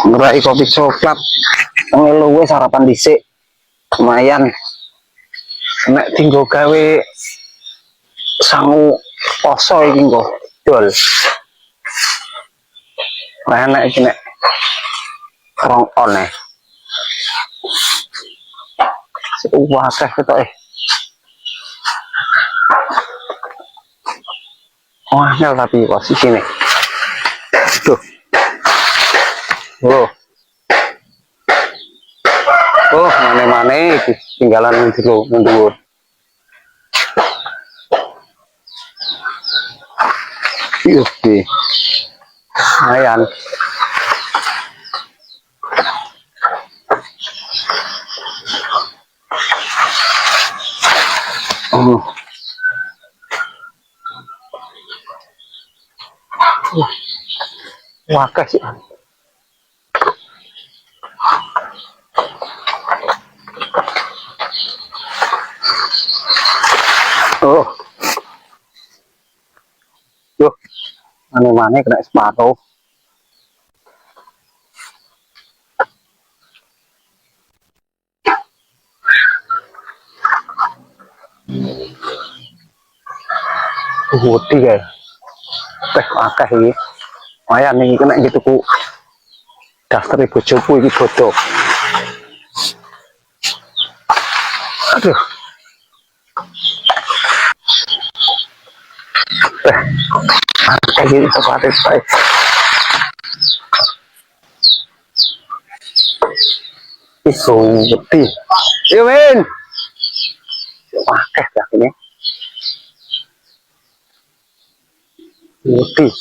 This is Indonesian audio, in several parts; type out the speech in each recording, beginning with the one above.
Ngerai kopi coklat ngeluwe sarapan dhisik lumayan nek tinggo gawe sangu poso iki engko dol enak iki nek rong on wah akeh ketoke angel tapi posisine tuh mana-mana iki tinggalan dulu mundur yuk di lumayan wakah sih yuk mana-mana kena sepatu putih guys akeh iki lumayan nih kena gitu ku daftar bojoku iki bodoh aduh kayak gini tempatnya baik iso putih yuk men akeh dah ini putih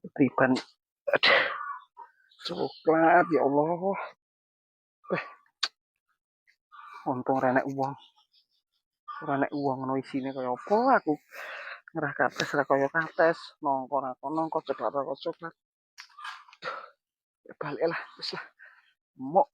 ketiban coklat ya Allah untung renek uang no isine kaya apa aku ngerah kates ra kaya kates nongko coklat balik lah wis lah mok